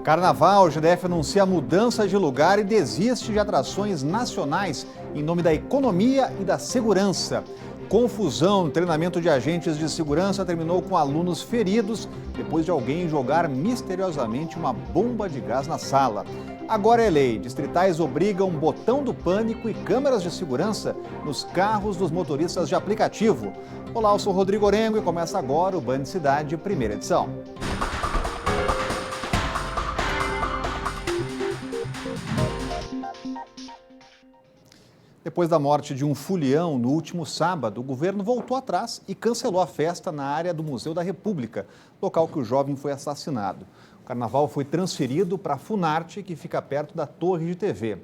Carnaval, o GDF anuncia a mudança de lugar e desiste de atrações nacionais em nome da economia e da segurança. Confusão no treinamento de agentes de segurança terminou com alunos feridos depois de alguém jogar misteriosamente uma bomba de gás na sala. Agora é lei. Distritais obrigam botão do pânico e câmeras de segurança nos carros dos motoristas de aplicativo. Olá, eu sou Rodrigo Orengo e começa agora o Band Cidade, primeira edição. Depois da morte de um folião no último sábado, o governo voltou atrás e cancelou a festa na área do Museu da República, local que o jovem foi assassinado. O carnaval foi transferido para a Funarte, que fica perto da Torre de TV.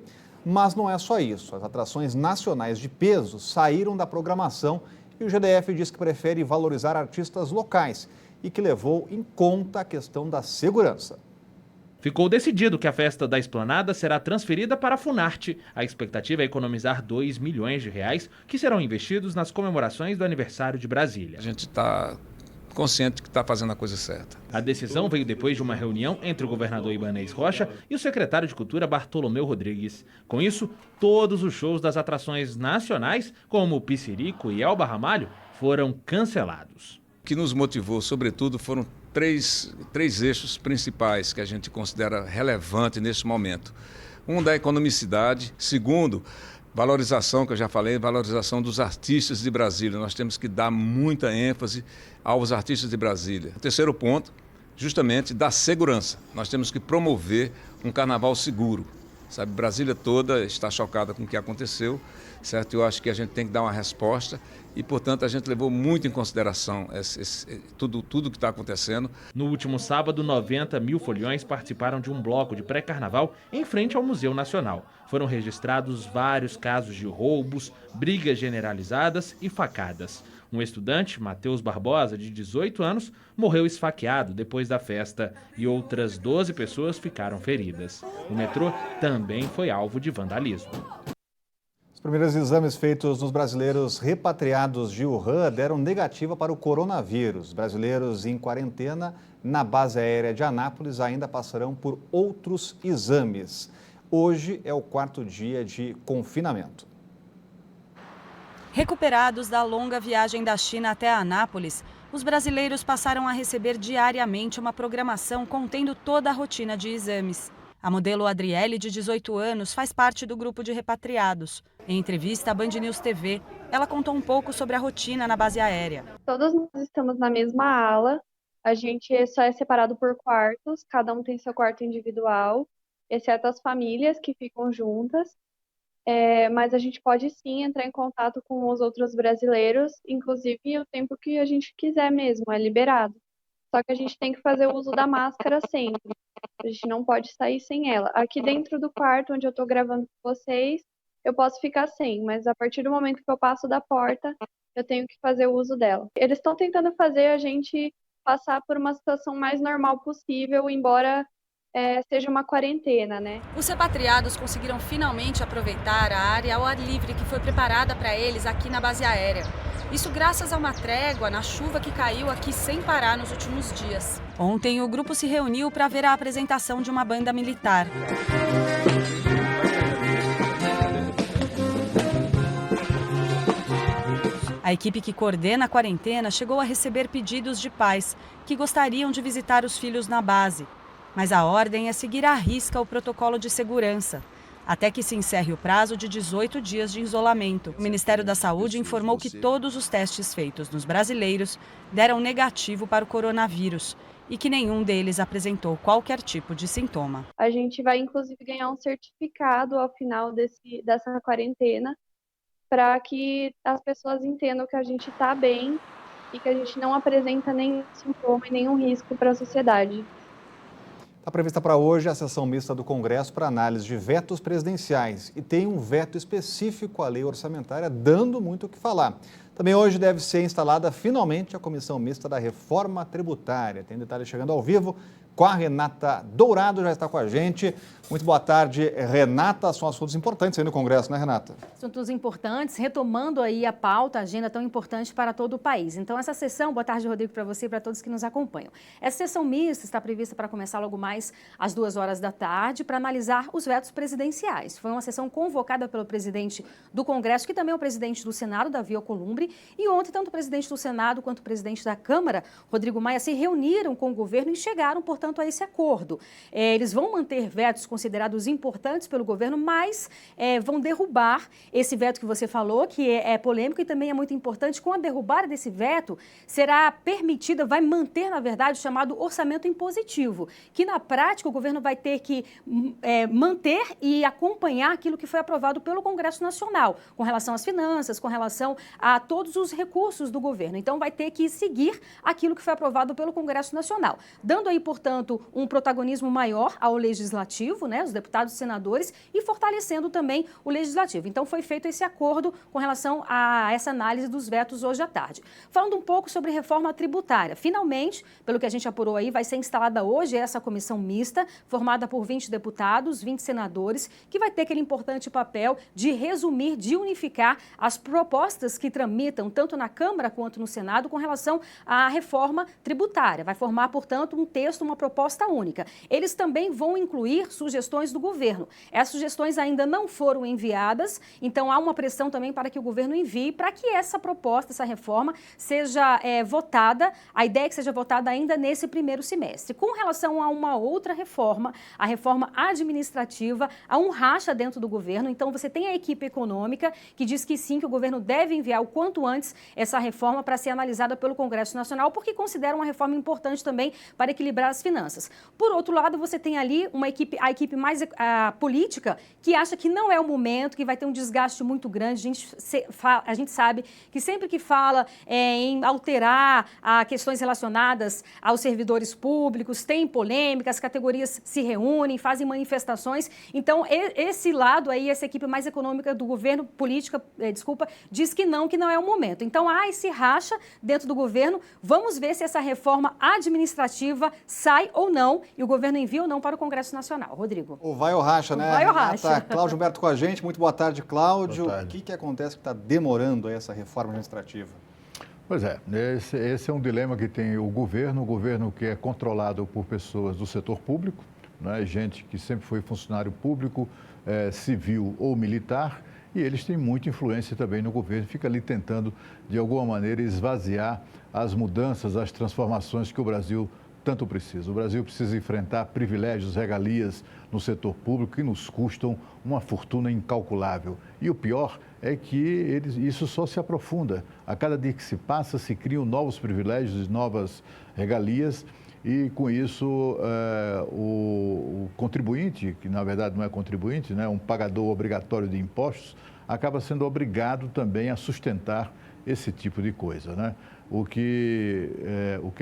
Mas não é só isso. As atrações nacionais de peso saíram da programação e o GDF diz que prefere valorizar artistas locais e que levou em conta a questão da segurança. Ficou decidido que a festa da Esplanada será transferida para a Funarte. A expectativa é economizar R$ 2 milhões, que serão investidos nas comemorações do aniversário de Brasília. A gente está consciente que está fazendo a coisa certa. A decisão veio depois de uma reunião entre o governador Ibanez Rocha e o secretário de Cultura Bartolomeu Rodrigues. Com isso, todos os shows das atrações nacionais, como o Pissirico e Elba Ramalho, foram cancelados. O que nos motivou, sobretudo, foram três eixos principais que a gente considera relevante neste momento. Um, da economicidade. Segundo, valorização, que eu já falei, valorização dos artistas de Brasília. Nós temos que dar muita ênfase aos artistas de Brasília. O terceiro ponto, justamente, da segurança. Nós temos que promover um carnaval seguro. Sabe, Brasília toda está chocada com o que aconteceu, certo? Eu acho que a gente tem que dar uma resposta e, portanto, a gente levou muito em consideração tudo que está acontecendo. No último sábado, 90 mil foliões participaram de um bloco de pré-carnaval em frente ao Museu Nacional. Foram registrados vários casos de roubos, brigas generalizadas e facadas. Um estudante, Matheus Barbosa, de 18 anos, morreu esfaqueado depois da festa e outras 12 pessoas ficaram feridas. O metrô também foi alvo de vandalismo. Os primeiros exames feitos nos brasileiros repatriados de Wuhan deram negativa para o coronavírus. Brasileiros em quarentena na base aérea de Anápolis ainda passarão por outros exames. Hoje é o 4º dia de confinamento. Recuperados da longa viagem da China até Anápolis, os brasileiros passaram a receber diariamente uma programação contendo toda a rotina de exames. A modelo Adriele, de 18 anos, faz parte do grupo de repatriados. Em entrevista à Band News TV, ela contou um pouco sobre a rotina na base aérea. Todos nós estamos na mesma ala, a gente só é separado por quartos, cada um tem seu quarto individual, exceto as famílias que ficam juntas. Mas a gente pode sim entrar em contato com os outros brasileiros, inclusive o tempo que a gente quiser mesmo, é liberado. Só que a gente tem que fazer o uso da máscara sempre, a gente não pode sair sem ela. Aqui dentro do quarto onde eu estou gravando com vocês, eu posso ficar sem, mas a partir do momento que eu passo da porta, eu tenho que fazer o uso dela. Eles estão tentando fazer a gente passar por uma situação mais normal possível, embora seja uma quarentena, né? Os repatriados conseguiram finalmente aproveitar a área ao ar livre que foi preparada para eles aqui na base aérea. Isso graças a uma trégua na chuva que caiu aqui sem parar nos últimos dias. Ontem, o grupo se reuniu para ver a apresentação de uma banda militar. A equipe que coordena a quarentena chegou a receber pedidos de pais que gostariam de visitar os filhos na base. Mas a ordem é seguir à risca o protocolo de segurança, até que se encerre o prazo de 18 dias de isolamento. O Ministério da Saúde informou que todos os testes feitos nos brasileiros deram negativo para o coronavírus e que nenhum deles apresentou qualquer tipo de sintoma. A gente vai, inclusive, ganhar um certificado ao final dessa quarentena para que as pessoas entendam que a gente está bem e que a gente não apresenta nenhum sintoma e nenhum risco para a sociedade. Está prevista para hoje a sessão mista do Congresso para análise de vetos presidenciais e tem um veto específico à lei orçamentária dando muito o que falar. Também hoje deve ser instalada finalmente a Comissão Mista da Reforma Tributária. Tem detalhes chegando ao vivo com a Renata Dourado, já está com a gente. Muito boa tarde, Renata. São assuntos importantes aí no Congresso, né, Renata? Assuntos importantes, retomando aí a pauta, a agenda tão importante para todo o país. Então, essa sessão, boa tarde, Rodrigo, para você e para todos que nos acompanham. Essa sessão mista está prevista para começar logo mais às 14h para analisar os vetos presidenciais. Foi uma sessão convocada pelo presidente do Congresso, que também é o presidente do Senado, Davi Alcolumbre, e ontem tanto o presidente do Senado quanto o presidente da Câmara, Rodrigo Maia, se reuniram com o governo e chegaram, portanto, a esse acordo. Eles vão manter vetos considerados importantes pelo governo, mas vão derrubar esse veto que você falou, que é polêmico e também é muito importante. Com a derrubada desse veto, será permitida, vai manter, na verdade, o chamado orçamento impositivo, que na prática o governo vai ter que manter e acompanhar aquilo que foi aprovado pelo Congresso Nacional, com relação às finanças, com relação a todos os recursos do governo. Então vai ter que seguir aquilo que foi aprovado pelo Congresso Nacional, dando aí, portanto, um protagonismo maior ao legislativo, né, os deputados e senadores, e fortalecendo também o legislativo. Então foi feito esse acordo com relação a essa análise dos vetos hoje à tarde. Falando um pouco sobre reforma tributária, finalmente, pelo que a gente apurou aí, vai ser instalada hoje essa comissão mista, formada por 20 deputados, 20 senadores, que vai ter aquele importante papel de resumir, de unificar as propostas que tramitam tanto na Câmara quanto no Senado com relação à reforma tributária. Vai formar, portanto, um texto, uma proposta única. Eles também vão incluir sugestões do governo. Essas sugestões ainda não foram enviadas, então há uma pressão também para que o governo envie, para que essa proposta, essa reforma, seja votada, a ideia é que seja votada ainda nesse primeiro semestre. Com relação a uma outra reforma, a reforma administrativa, há um racha dentro do governo, então você tem a equipe econômica que diz que sim, que o governo deve enviar o quanto antes essa reforma para ser analisada pelo Congresso Nacional, porque considera uma reforma importante também para equilibrar as finanças. Por outro lado, você tem ali a equipe mais política que acha que não é o momento, que vai ter um desgaste muito grande. A gente sabe que sempre que fala em alterar questões relacionadas aos servidores públicos, tem polêmica, as categorias se reúnem, fazem manifestações. Então, esse lado aí, essa equipe mais econômica do governo, diz que não é o momento. Então, há esse racha dentro do governo. Vamos ver se essa reforma administrativa sai ou não, e o governo envia ou não para o Congresso Nacional. Rodrigo. O vai ou racha, né? Vai ou racha. Cláudio Humberto com a gente. Muito boa tarde, Cláudio. Boa tarde. O que acontece que está demorando essa reforma administrativa? Pois é, esse é um dilema que tem o governo que é controlado por pessoas do setor público, né? Gente que sempre foi funcionário público, civil ou militar, e eles têm muita influência também no governo, fica ali tentando, de alguma maneira, esvaziar as mudanças, as transformações que o Brasil tanto precisa. O Brasil precisa enfrentar privilégios, regalias no setor público que nos custam uma fortuna incalculável. E o pior é que isso só se aprofunda. A cada dia que se passa, se criam novos privilégios, novas regalias, e com isso o contribuinte, que na verdade não é contribuinte, né, um pagador obrigatório de impostos, acaba sendo obrigado também a sustentar esse tipo de coisa, né? O que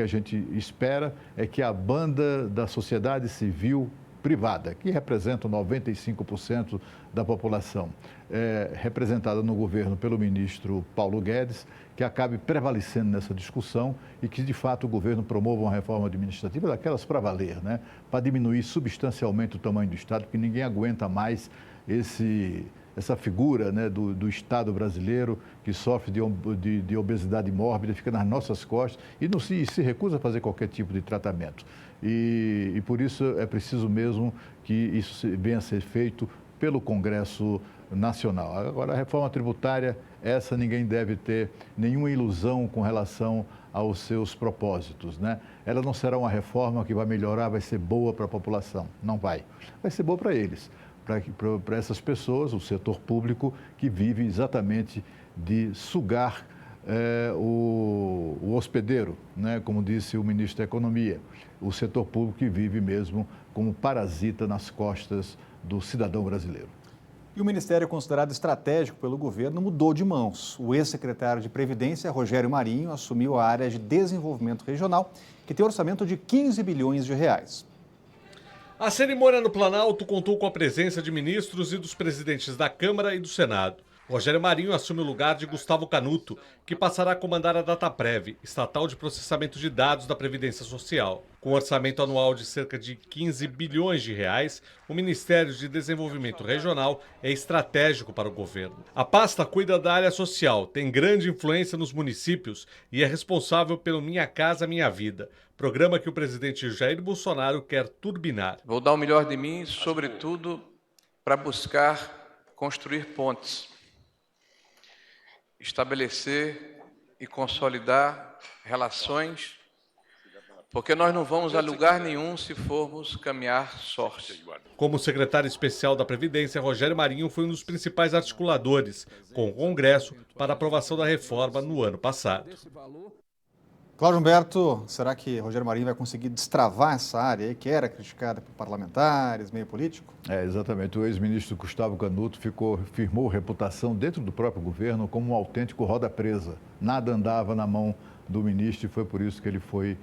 a gente espera é que a banda da sociedade civil privada, que representa 95% da população, representada no governo pelo ministro Paulo Guedes, que acabe prevalecendo nessa discussão e que, de fato, o governo promova uma reforma administrativa daquelas para valer, né? Para diminuir substancialmente o tamanho do Estado, porque ninguém aguenta mais essa figura, né, do Estado brasileiro que sofre de obesidade mórbida, fica nas nossas costas e se recusa a fazer qualquer tipo de tratamento. E por isso é preciso mesmo que isso venha a ser feito pelo Congresso Nacional. Agora, a reforma tributária, essa ninguém deve ter nenhuma ilusão com relação aos seus propósitos, né? Ela não será uma reforma que vai melhorar, vai ser boa para a população. Não vai. Vai ser boa para eles. Para essas pessoas, o setor público que vive exatamente de sugar o hospedeiro, né? Como disse o ministro da Economia, o setor público que vive mesmo como parasita nas costas do cidadão brasileiro. E o ministério considerado estratégico pelo governo mudou de mãos. O ex-secretário de Previdência, Rogério Marinho, assumiu a área de desenvolvimento regional, que tem orçamento de 15 bilhões de reais. A cerimônia no Planalto contou com a presença de ministros e dos presidentes da Câmara e do Senado. Rogério Marinho assume o lugar de Gustavo Canuto, que passará a comandar a Dataprev, estatal de processamento de dados da Previdência Social. Com um orçamento anual de cerca de 15 bilhões de reais, o Ministério de Desenvolvimento Regional é estratégico para o governo. A pasta cuida da área social, tem grande influência nos municípios e é responsável pelo Minha Casa Minha Vida, programa que o presidente Jair Bolsonaro quer turbinar. Vou dar o melhor de mim, sobretudo, para buscar construir pontes, estabelecer e consolidar relações, porque nós não vamos a lugar nenhum se formos caminhar sós. Como secretário especial da Previdência, Rogério Marinho foi um dos principais articuladores com o Congresso para a aprovação da reforma no ano passado. Cláudio Humberto, será que Rogério Marinho vai conseguir destravar essa área aí, que era criticada por parlamentares, meio político? Exatamente. O ex-ministro Gustavo Canuto firmou reputação dentro do próprio governo como um autêntico roda presa. Nada andava na mão do ministro e foi por isso que ele foi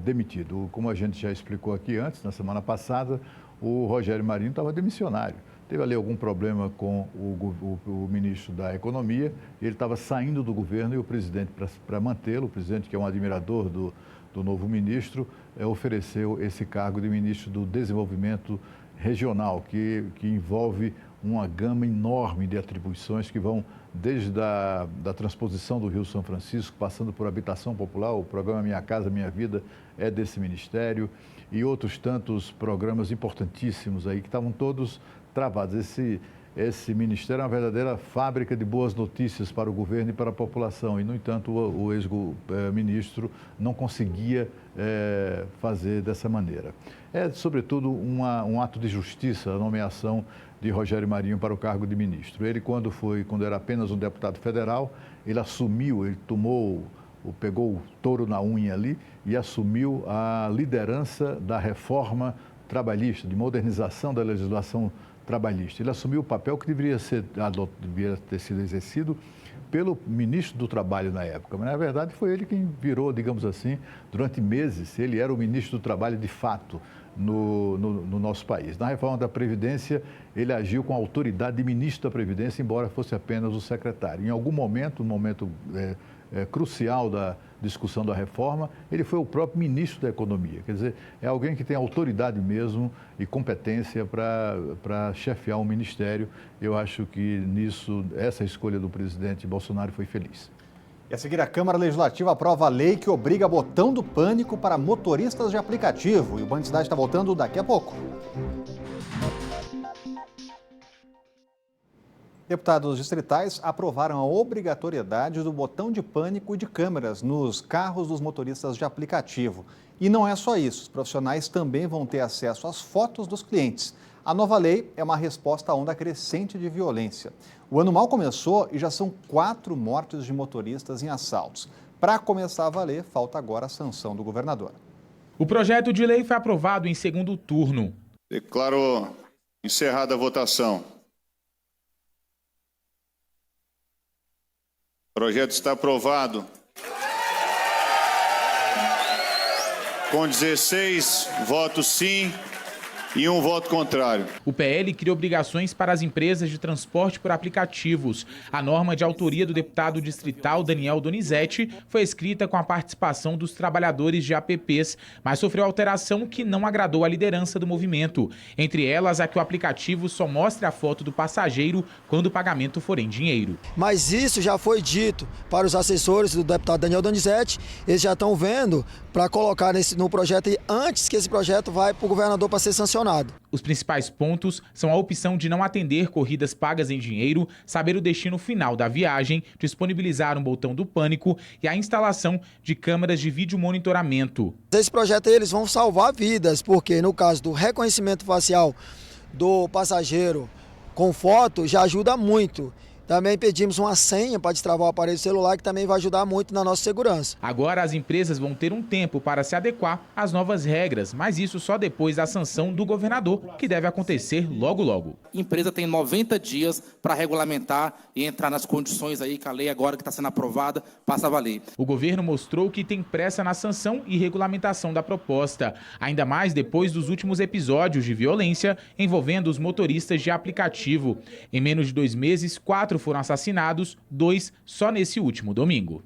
demitido. Como a gente já explicou aqui antes, na semana passada, o Rogério Marinho estava demissionário. Teve ali algum problema com o ministro da Economia, ele estava saindo do governo e o presidente, para mantê-lo, o presidente, que é um admirador do novo ministro, ofereceu esse cargo de ministro do Desenvolvimento Regional, que envolve uma gama enorme de atribuições que vão desde a transposição do Rio São Francisco, passando por habitação popular, o programa Minha Casa Minha Vida é desse ministério, e outros tantos programas importantíssimos aí que estavam todos travados. Esse ministério é uma verdadeira fábrica de boas notícias para o governo e para a população. E, no entanto, o ex-ministro não conseguia fazer dessa maneira. É, sobretudo, um ato de justiça a nomeação de Rogério Marinho para o cargo de ministro. Ele, quando era apenas um deputado federal, ele assumiu, ele pegou o touro na unha ali e assumiu a liderança da reforma trabalhista, de modernização da legislação trabalhista. Ele assumiu o papel que deveria ter sido exercido pelo ministro do Trabalho na época, mas na verdade foi ele quem virou, digamos assim, durante meses, ele era o ministro do Trabalho de fato no nosso país. Na reforma da Previdência, ele agiu com a autoridade de ministro da Previdência, embora fosse apenas o secretário. Em algum momento, um momento crucial da discussão da reforma, ele foi o próprio ministro da Economia. Quer dizer, é alguém que tem autoridade mesmo e competência para chefiar um ministério. Eu acho que nisso, essa escolha do presidente Bolsonaro foi feliz. E a seguir, a Câmara Legislativa aprova a lei que obriga botão do pânico para motoristas de aplicativo. E o Band Cidade está voltando daqui a pouco. Deputados distritais aprovaram a obrigatoriedade do botão de pânico e de câmeras nos carros dos motoristas de aplicativo. E não é só isso, os profissionais também vão ter acesso às fotos dos clientes. A nova lei é uma resposta à onda crescente de violência. O ano mal começou e já são 4 mortes de motoristas em assaltos. Para começar a valer, falta agora a sanção do governador. O projeto de lei foi aprovado em segundo turno. Declaro encerrada a votação. O projeto está aprovado com 16 votos sim e 1 voto contrário. O PL cria obrigações para as empresas de transporte por aplicativos. A norma de autoria do deputado distrital Daniel Donizete foi escrita com a participação dos trabalhadores de apps, mas sofreu alteração que não agradou a liderança do movimento. Entre elas, a que o aplicativo só mostre a foto do passageiro quando o pagamento for em dinheiro. Mas isso já foi dito para os assessores do deputado Daniel Donizete, eles já estão vendo para colocar no projeto antes que esse projeto vai para o governador para ser sancionado. Os principais pontos são a opção de não atender corridas pagas em dinheiro, saber o destino final da viagem, disponibilizar um botão do pânico e a instalação de câmeras de vídeo monitoramento. Esse projeto eles vão salvar vidas, porque no caso do reconhecimento facial do passageiro com foto já ajuda muito. Também pedimos uma senha para destravar o aparelho celular, que também vai ajudar muito na nossa segurança. Agora as empresas vão ter um tempo para se adequar às novas regras, mas isso só depois da sanção do governador, que deve acontecer logo logo. A empresa tem 90 dias para regulamentar e entrar nas condições aí que a lei agora que está sendo aprovada passa a valer. O governo mostrou que tem pressa na sanção e regulamentação da proposta, ainda mais depois dos últimos episódios de violência envolvendo os motoristas de aplicativo. Em menos de 2 meses, 4 4 foram assassinados, 2 só nesse último domingo.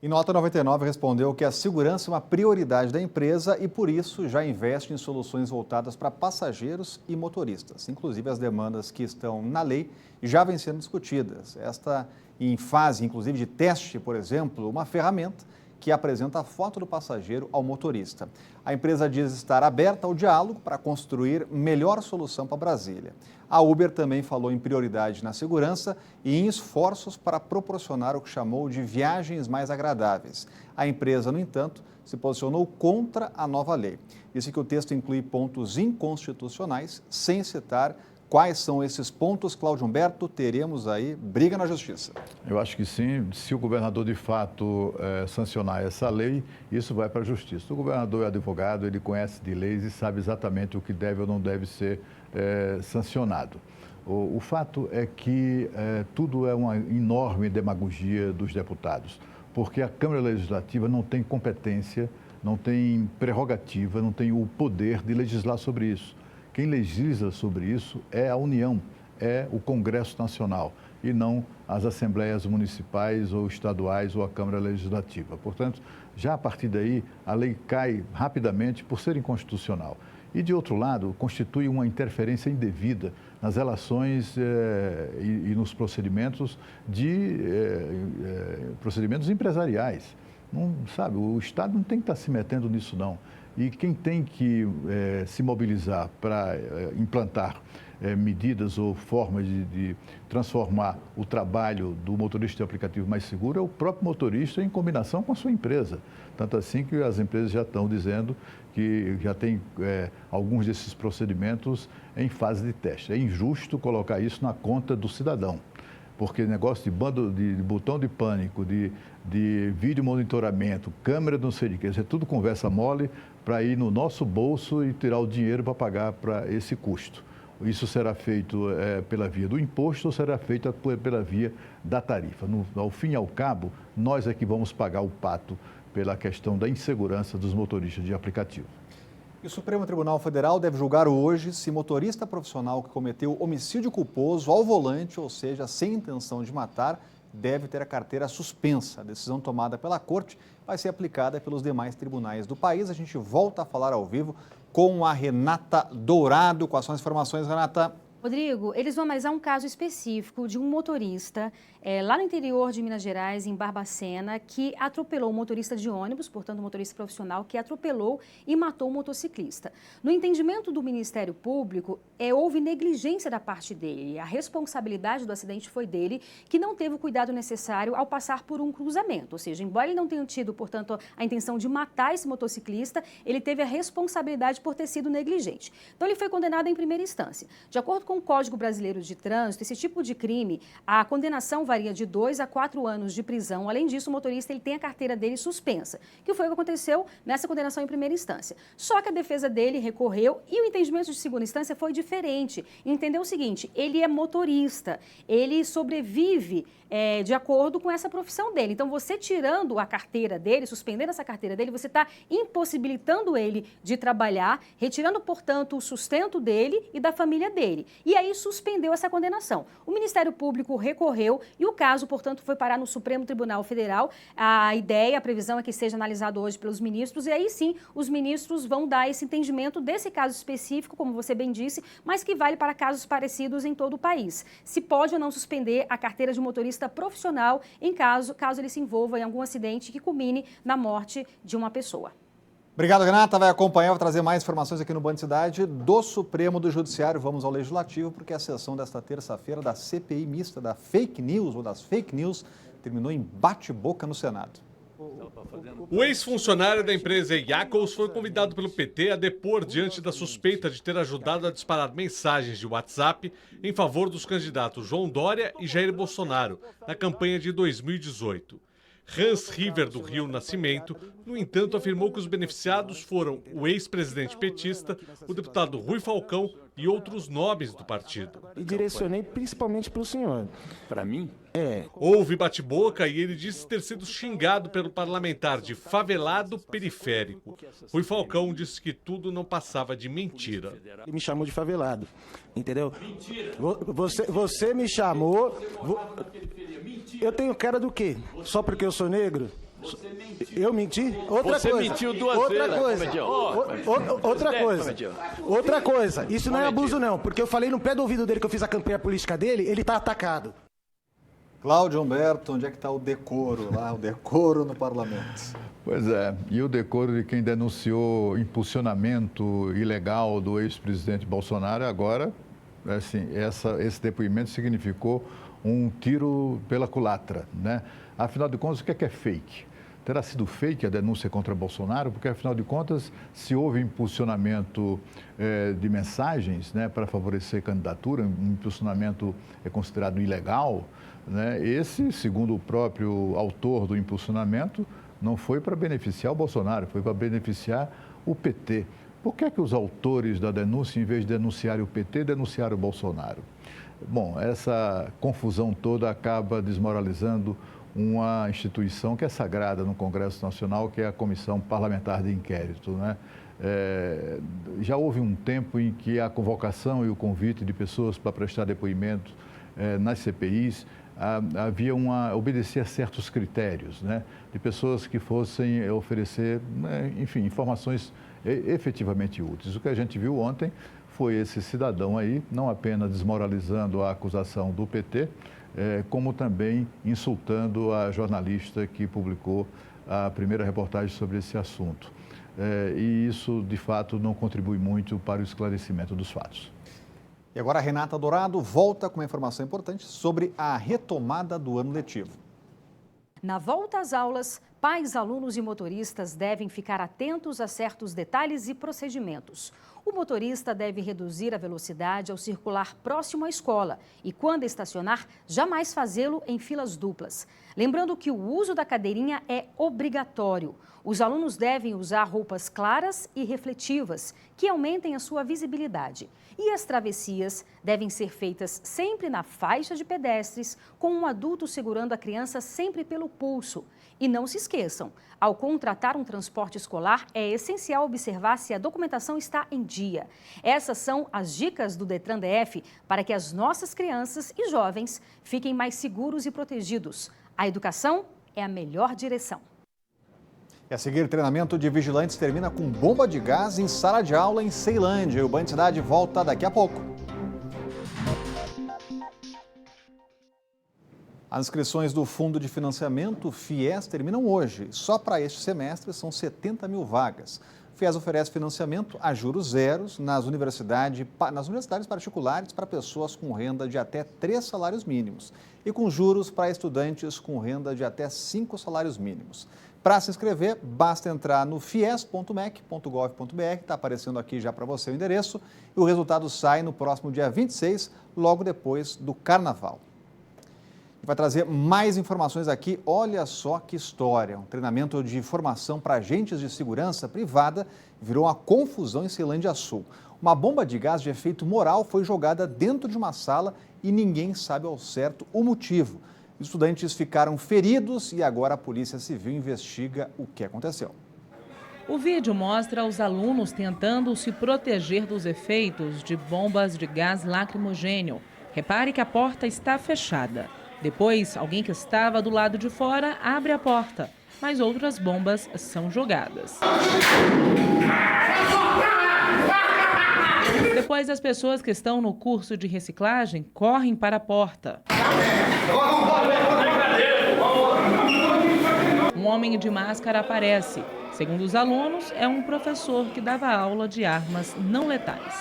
E Nota 99 respondeu que a segurança é uma prioridade da empresa e, por isso, já investe em soluções voltadas para passageiros e motoristas. Inclusive, as demandas que estão na lei já vêm sendo discutidas. Esta em fase, inclusive, de teste, por exemplo, uma ferramenta que apresenta a foto do passageiro ao motorista. A empresa diz estar aberta ao diálogo para construir melhor solução para Brasília. A Uber também falou em prioridade na segurança e em esforços para proporcionar o que chamou de viagens mais agradáveis. A empresa, no entanto, se posicionou contra a nova lei. Disse que o texto inclui pontos inconstitucionais, sem citar quais são esses pontos. Cláudio Humberto, teremos aí briga na Justiça. Eu acho que sim. Se o governador, de fato, sancionar essa lei, isso vai para a Justiça. O governador é advogado, ele conhece de leis e sabe exatamente o que deve ou não deve ser sancionado. O fato é que tudo é uma enorme demagogia dos deputados, porque a Câmara Legislativa não tem competência, não tem prerrogativa, não tem o poder de legislar sobre isso. Quem legisla sobre isso é a União, é o Congresso Nacional e não as assembleias municipais ou estaduais ou a Câmara Legislativa. Portanto, já a partir daí, a lei cai rapidamente por ser inconstitucional. E, de outro lado, constitui uma interferência indevida nas relações e nos procedimentos procedimentos empresariais. Não, sabe, o Estado não tem que estar se metendo nisso, não. E quem tem que se mobilizar para implantar medidas ou formas de transformar o trabalho do motorista de aplicativo mais seguro é o próprio motorista em combinação com a sua empresa. Tanto assim que as empresas já estão dizendo que já tem alguns desses procedimentos em fase de teste. É injusto colocar isso na conta do cidadão, porque negócio de botão de pânico, de vídeo monitoramento, câmera não sei de que, isso é tudo conversa mole para ir no nosso bolso e tirar o dinheiro para pagar para esse custo. Isso será feito pela via do imposto ou será feito pela via da tarifa. Ao fim e ao cabo, nós é que vamos pagar o pato pela questão da insegurança dos motoristas de aplicativo. E o Supremo Tribunal Federal deve julgar hoje se motorista profissional que cometeu homicídio culposo ao volante, ou seja, sem intenção de matar, deve ter a carteira suspensa. A decisão tomada pela Corte vai ser aplicada pelos demais tribunais do país. A gente volta a falar ao vivo com a Renata Dourado. Quais são as informações, Renata? Rodrigo, eles vão analisar um caso específico de um motorista lá no interior de Minas Gerais, em Barbacena, que atropelou um motorista de ônibus, portanto um motorista profissional, que atropelou e matou um motociclista. No entendimento do Ministério Público, houve negligência da parte dele. A responsabilidade do acidente foi dele, que não teve o cuidado necessário ao passar por um cruzamento. Ou seja, embora ele não tenha tido, portanto, a intenção de matar esse motociclista, ele teve a responsabilidade por ter sido negligente. Então ele foi condenado em primeira instância. De acordo com o Código Brasileiro de Trânsito, esse tipo de crime, a condenação varia de 2 a 4 anos de prisão. Além disso, o motorista ele tem a carteira dele suspensa, que foi o que aconteceu nessa condenação em primeira instância. Só que a defesa dele recorreu e o entendimento de segunda instância foi diferente. Entendeu o seguinte, ele é motorista, ele sobrevive de acordo com essa profissão dele. Então, você tirando a carteira dele, suspendendo essa carteira dele, você está impossibilitando ele de trabalhar, retirando, portanto, o sustento dele e da família dele. E aí suspendeu essa condenação. O Ministério Público recorreu e o caso, portanto, foi parar no Supremo Tribunal Federal. A ideia, a previsão é que seja analisado hoje pelos ministros e aí sim os ministros vão dar esse entendimento desse caso específico, como você bem disse, mas que vale para casos parecidos em todo o país. Se pode ou não suspender a carteira de motorista profissional em caso ele se envolva em algum acidente que culmine na morte de uma pessoa. Obrigado, Renata. Vai acompanhar, vai trazer mais informações aqui no Band Cidade do Supremo do Judiciário. Vamos ao Legislativo, porque a sessão desta terça-feira da CPI mista da fake news ou das fake news terminou em bate-boca no Senado. O ex-funcionário da empresa Iacos foi convidado pelo PT a depor diante da suspeita de ter ajudado a disparar mensagens de WhatsApp em favor dos candidatos João Dória e Jair Bolsonaro na campanha de 2018. Hans River, do Rio Nascimento, no entanto, afirmou que os beneficiados foram o ex-presidente petista, o deputado Rui Falcão e outros nomes do partido. E direcionei principalmente para o senhor. Para mim? É. Houve bate-boca e ele disse ter sido xingado pelo parlamentar de favelado periférico. Rui Falcão disse que tudo não passava de mentira. Ele me chamou de favelado, entendeu? Mentira. Você me chamou... Eu tenho cara do quê? Só porque eu sou negro? Eu menti? Você mentiu duas vezes. Outra coisa. Isso não é abuso, não. Porque eu falei no pé do ouvido dele que eu fiz a campanha política dele, ele tá atacado. Cláudio Humberto, onde é que está o decoro lá, o decoro no parlamento? Pois é, e o decoro de quem denunciou impulsionamento ilegal do ex-presidente Bolsonaro, agora, assim, esse depoimento significou um tiro pela culatra, né? Afinal de contas, o que é fake? Terá sido fake a denúncia contra Bolsonaro? Porque, afinal de contas, se houve impulsionamento de mensagens, né, para favorecer candidatura, um impulsionamento é considerado ilegal, né? Esse, segundo o próprio autor do impulsionamento, não foi para beneficiar o Bolsonaro, foi para beneficiar o PT. Por que é que os autores da denúncia, em vez de denunciarem o PT, denunciaram o Bolsonaro? Bom, essa confusão toda acaba desmoralizando uma instituição que é sagrada no Congresso Nacional, que é a Comissão Parlamentar de Inquérito, né? Já houve um tempo em que a convocação e o convite de pessoas para prestar depoimento nas CPIs obedecia a certos critérios, né? De pessoas que fossem oferecer, enfim, informações efetivamente úteis. O que a gente viu ontem foi esse cidadão aí, não apenas desmoralizando a acusação do PT, como também insultando a jornalista que publicou a primeira reportagem sobre esse assunto. E isso, de fato, não contribui muito para o esclarecimento dos fatos. E agora a Renata Dourado volta com uma informação importante sobre a retomada do ano letivo. Na volta às aulas, pais, alunos e motoristas devem ficar atentos a certos detalhes e procedimentos. O motorista deve reduzir a velocidade ao circular próximo à escola e, quando estacionar, jamais fazê-lo em filas duplas. Lembrando que o uso da cadeirinha é obrigatório. Os alunos devem usar roupas claras e refletivas, que aumentem a sua visibilidade. E as travessias devem ser feitas sempre na faixa de pedestres, com um adulto segurando a criança sempre pelo pulso. E não se esqueçam, ao contratar um transporte escolar, é essencial observar se a documentação está em dia. Essas são as dicas do Detran DF para que as nossas crianças e jovens fiquem mais seguros e protegidos. A educação é a melhor direção. E a seguir, treinamento de vigilantes termina com bomba de gás em sala de aula em Ceilândia. O Band Cidade volta daqui a pouco. As inscrições do Fundo de Financiamento, FIES, terminam hoje. Só para este semestre são 70 mil vagas. O FIES oferece financiamento a juros zeros nas universidades particulares para pessoas com renda de até 3 salários mínimos e com juros para estudantes com renda de até 5 salários mínimos. Para se inscrever, basta entrar no fies.mec.gov.br, está aparecendo aqui já para você o endereço, e o resultado sai no próximo dia 26, logo depois do Carnaval. Vai trazer mais informações aqui. Olha só que história. Um treinamento de formação para agentes de segurança privada virou uma confusão em Ceilândia Sul. Uma bomba de gás de efeito moral foi jogada dentro de uma sala e ninguém sabe ao certo o motivo. Os estudantes ficaram feridos e agora a Polícia Civil investiga o que aconteceu. O vídeo mostra os alunos tentando se proteger dos efeitos de bombas de gás lacrimogêneo. Repare que a porta está fechada. Depois, alguém que estava do lado de fora abre a porta, mas outras bombas são jogadas. Depois, as pessoas que estão no curso de reciclagem correm para a porta. Um homem de máscara aparece. Segundo os alunos, é um professor que dava aula de armas não letais.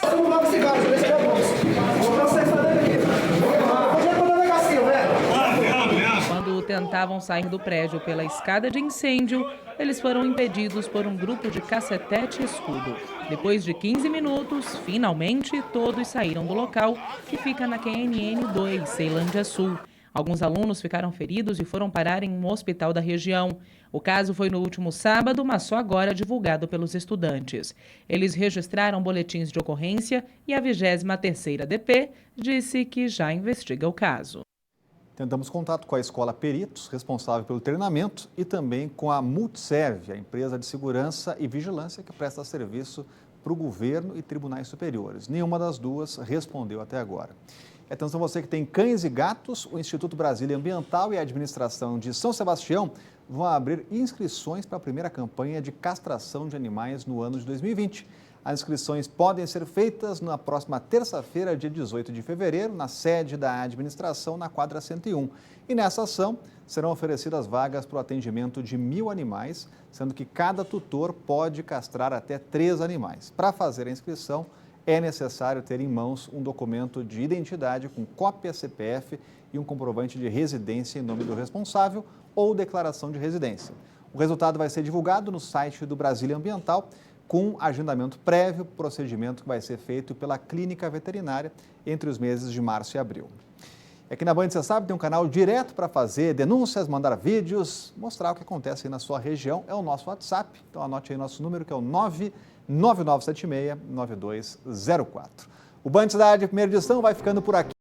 Quando tentavam sair do prédio pela escada de incêndio, eles foram impedidos por um grupo de cacetete e escudo. Depois de 15 minutos, finalmente, todos saíram do local, que fica na QNN 2, Ceilândia Sul. Alguns alunos ficaram feridos e foram parar em um hospital da região. O caso foi no último sábado, mas só agora divulgado pelos estudantes. Eles registraram boletins de ocorrência e a 23ª DP disse que já investiga o caso. Tentamos contato com a Escola Peritos, responsável pelo treinamento, e também com a Multiserve, a empresa de segurança e vigilância que presta serviço para o governo e tribunais superiores. Nenhuma das duas respondeu até agora. Atenção você que tem cães e gatos, o Instituto Brasília Ambiental e a Administração de São Sebastião vão abrir inscrições para a primeira campanha de castração de animais no ano de 2020. As inscrições podem ser feitas na próxima terça-feira, dia 18 de fevereiro, na sede da administração, na quadra 101. E nessa ação serão oferecidas vagas para o atendimento de 1.000 animais, sendo que cada tutor pode castrar até 3 animais. Para fazer a inscrição, é necessário ter em mãos um documento de identidade com cópia CPF e um comprovante de residência em nome do responsável ou declaração de residência. O resultado vai ser divulgado no site do Brasília Ambiental, com agendamento prévio, procedimento que vai ser feito pela clínica veterinária entre os meses de março e abril. Aqui na Band, você sabe, tem um canal direto para fazer denúncias, mandar vídeos, mostrar o que acontece aí na sua região. É o nosso WhatsApp, então anote aí nosso número, que é o 99976-9204. O Band Cidade, primeira edição, vai ficando por aqui.